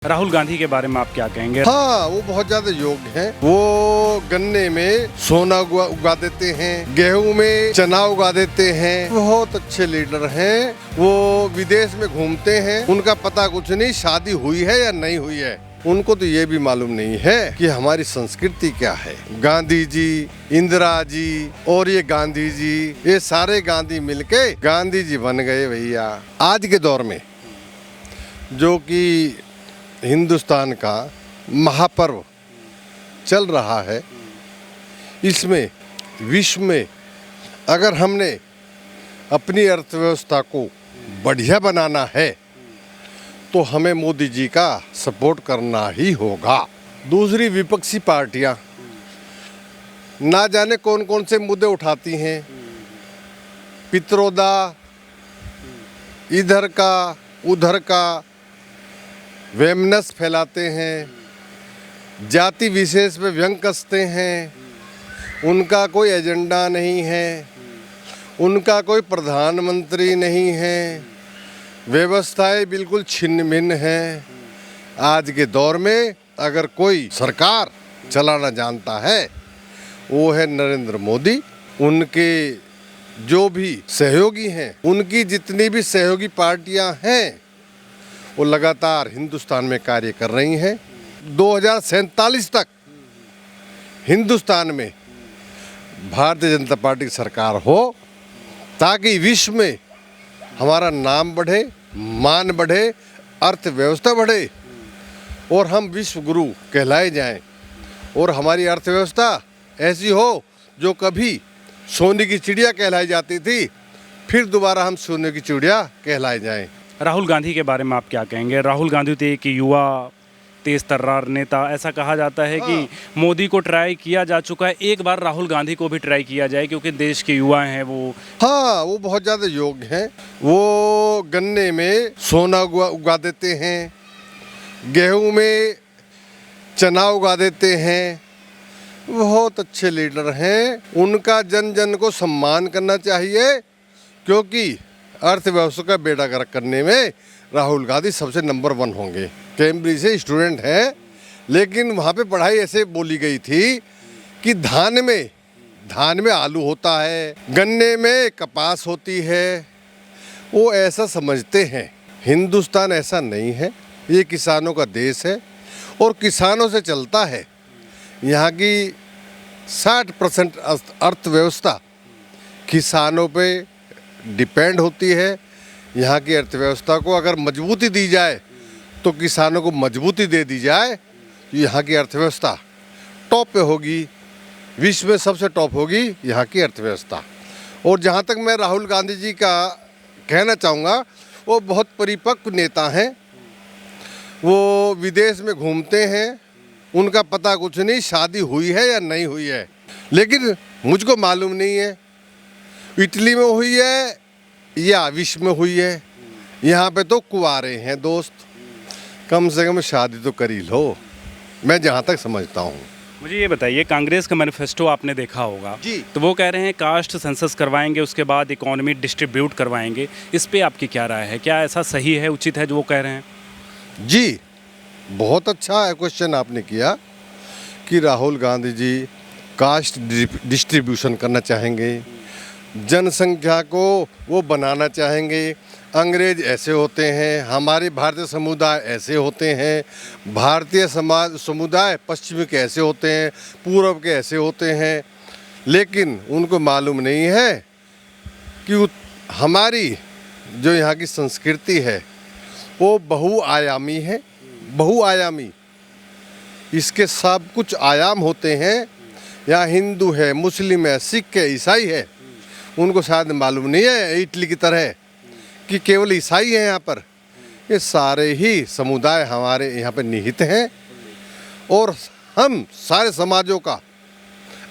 राहुल गांधी के बारे में आप क्या कहेंगे? हाँ, वो बहुत ज्यादा योग्य हैं। वो गन्ने में सोना उगा देते हैं, गेहूं में चना उगा देते हैं। बहुत अच्छे लीडर हैं। वो विदेश में घूमते हैं, उनका पता कुछ नहीं शादी हुई है या नहीं हुई है। उनको तो ये भी मालूम नहीं है कि हमारी संस्कृति क्या है। गांधी जी, इंदिरा जी और ये गांधी जी, ये सारे गांधी मिलके गांधी जी बन गए भैया। आज के दौर में जो कि हिंदुस्तान का महापर्व चल रहा है, इसमें विश्व में अगर हमने अपनी अर्थव्यवस्था को बढ़िया बनाना है तो हमें मोदी जी का सपोर्ट करना ही होगा। दूसरी विपक्षी पार्टियां ना जाने कौन कौन से मुद्दे उठाती हैं, पित्रोदा, इधर का उधर का वेमनस फैलाते हैं, जाति विशेष पे व्यंग कसते हैं। उनका कोई एजेंडा नहीं है, उनका कोई प्रधानमंत्री नहीं है, व्यवस्थाएं बिल्कुल छिन्न भिन्न हैं। आज के दौर में अगर कोई सरकार चलाना जानता है वो है नरेंद्र मोदी। उनके जो भी सहयोगी हैं, उनकी जितनी भी सहयोगी पार्टियां हैं, वो लगातार हिंदुस्तान में कार्य कर रही हैं। 2047 तक हिंदुस्तान में भारतीय जनता पार्टी की सरकार हो, ताकि विश्व में हमारा नाम बढ़े, मान बढ़े, अर्थव्यवस्था बढ़े और हम विश्व गुरु कहलाए जाएं। और हमारी अर्थव्यवस्था ऐसी हो जो कभी सोने की चिड़िया कहलाई जाती थी, फिर दोबारा हम सोने की चिड़िया कहलाए जाएं। राहुल गांधी के बारे में आप क्या कहेंगे? राहुल गांधी थे कि युवा तेज तर्रार नेता, ऐसा कहा जाता है कि मोदी को ट्राई किया जा चुका है, एक बार राहुल गांधी को भी ट्राई किया जाए क्योंकि देश के युवा हैं वो। हाँ, वो बहुत ज़्यादा योग्य हैं। वो गन्ने में सोना उगा देते हैं, गेहूं में चना उगा देते हैं। बहुत अच्छे लीडर हैं। उनका जन जन को सम्मान करना चाहिए, क्योंकि अर्थव्यवस्था का बेड़ा गर्क करने में राहुल गांधी सबसे नंबर 1 होंगे। कैम्ब्रिज से स्टूडेंट हैं, लेकिन वहाँ पे पढ़ाई ऐसे बोली गई थी कि धान में आलू होता है, गन्ने में कपास होती है। वो ऐसा समझते हैं। हिंदुस्तान ऐसा नहीं है, ये किसानों का देश है और किसानों से चलता है। यहाँ की 60% अर्थव्यवस्था किसानों पे डिपेंड होती है। यहाँ की अर्थव्यवस्था को अगर मजबूती दी जाए, तो किसानों को मजबूती दे दी जाए, तो यहाँ की अर्थव्यवस्था टॉप पे होगी, विश्व में सबसे टॉप होगी यहाँ की अर्थव्यवस्था। और जहाँ तक मैं राहुल गांधी जी का कहना चाहूँगा, वो बहुत परिपक्व नेता हैं। वो विदेश में घूमते हैं, उनका पता कुछ नहीं शादी हुई है या नहीं हुई है। लेकिन मुझको मालूम नहीं है इटली में हुई है या विश्व में हुई है। यहाँ पे तो कुंवारे हैं दोस्त, कम से कम शादी तो कर ही लो, मैं जहाँ तक समझता हूँ। मुझे ये बताइए, कांग्रेस का मैनिफेस्टो आपने देखा होगा जी। तो वो कह रहे हैं कास्ट सेंसस करवाएंगे, उसके बाद इकोनॉमी डिस्ट्रीब्यूट करवाएंगे। इस पे आपकी क्या राय है? क्या ऐसा सही है, उचित है जो वो कह रहे हैं? जी, बहुत अच्छा क्वेश्चन आपने किया कि राहुल गांधी जी कास्ट डिस्ट्रीब्यूशन करना चाहेंगे, जनसंख्या को वो बनाना चाहेंगे। अंग्रेज ऐसे होते हैं, हमारे भारतीय समुदाय ऐसे होते हैं, भारतीय समुदाय पश्चिम के ऐसे होते हैं, पूर्व के ऐसे होते हैं। लेकिन उनको मालूम नहीं है कि हमारी जो यहाँ की संस्कृति है वो बहुआयामी है। बहुआयामी, इसके सब कुछ आयाम होते हैं। यहाँ हिंदू है, मुस्लिम है, सिख है, ईसाई है। उनको शायद मालूम नहीं है इटली की तरह कि केवल ईसाई हैं यहाँ पर। ये सारे ही समुदाय हमारे यहाँ पर निहित हैं और हम सारे समाजों का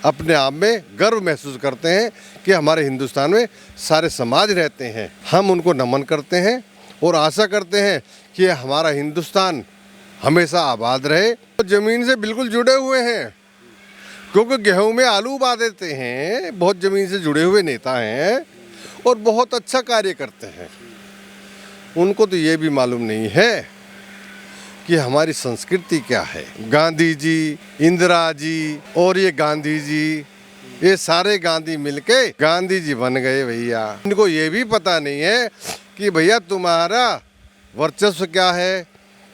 अपने आप में गर्व महसूस करते हैं कि हमारे हिंदुस्तान में सारे समाज रहते हैं। हम उनको नमन करते हैं और आशा करते हैं कि हमारा हिंदुस्तान हमेशा आबाद रहे। तो ज़मीन से बिल्कुल जुड़े हुए हैं, क्योंकि गेहूं में आलू उगा देते हैं। बहुत ज़मीन से जुड़े हुए नेता हैं और बहुत अच्छा कार्य करते हैं। उनको तो ये भी मालूम नहीं है कि हमारी संस्कृति क्या है। गांधी जी, इंदिरा जी और ये गांधी जी, ये सारे गांधी मिलके गांधी जी बन गए भैया। इनको ये भी पता नहीं है कि भैया तुम्हारा वर्चस्व क्या है,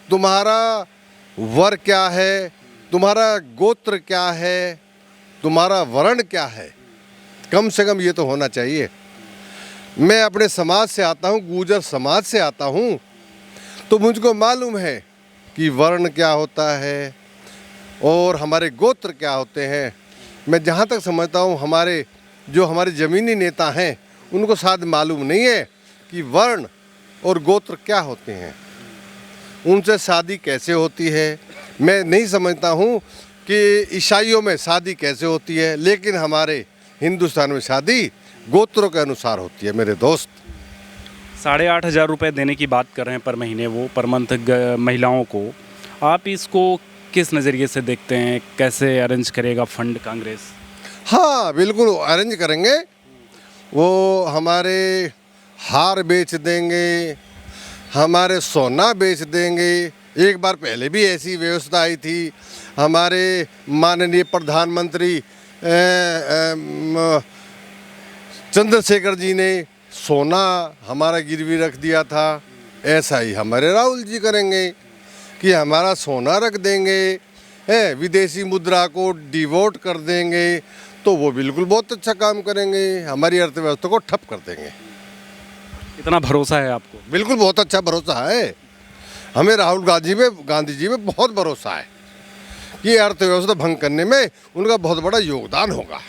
तुम्हारा वर क्या है, तुम्हारा गोत्र क्या है, तुम्हारा वर्ण क्या है। कम से कम ये तो होना चाहिए। मैं अपने समाज से आता हूँ, गुर्जर समाज से आता हूँ, तो मुझको मालूम है कि वर्ण क्या होता है और हमारे गोत्र क्या होते हैं। मैं जहाँ तक समझता हूँ हमारे ज़मीनी नेता हैं उनको शायद मालूम नहीं है कि वर्ण और गोत्र क्या होते हैं, उनसे शादी कैसे होती है। मैं नहीं समझता हूँ कि ईसाइयों में शादी कैसे होती है, लेकिन हमारे हिंदुस्तान में शादी गोत्रों के अनुसार होती है मेरे दोस्त। 8,500 रुपये देने की बात कर रहे हैं पर महीने, वो पर मंथ महिलाओं को। आप इसको किस नज़रिए से देखते हैं, कैसे अरेंज करेगा फंड कांग्रेस? हाँ बिल्कुल अरेंज करेंगे। वो हमारे हार बेच देंगे, हमारे सोना बेच देंगे। एक बार पहले भी ऐसी व्यवस्था आई थी। हमारे माननीय प्रधानमंत्री चंद्रशेखर जी ने सोना हमारा गिरवी रख दिया था। ऐसा ही हमारे राहुल जी करेंगे कि हमारा सोना रख देंगे, विदेशी मुद्रा को डिवोट कर देंगे। तो वो बिल्कुल बहुत अच्छा काम करेंगे, हमारी अर्थव्यवस्था को ठप कर देंगे। इतना भरोसा है आपको? बिल्कुल बहुत अच्छा भरोसा है हमें। राहुल गांधी जी में बहुत भरोसा है कि अर्थव्यवस्था भंग करने में उनका बहुत बड़ा योगदान होगा।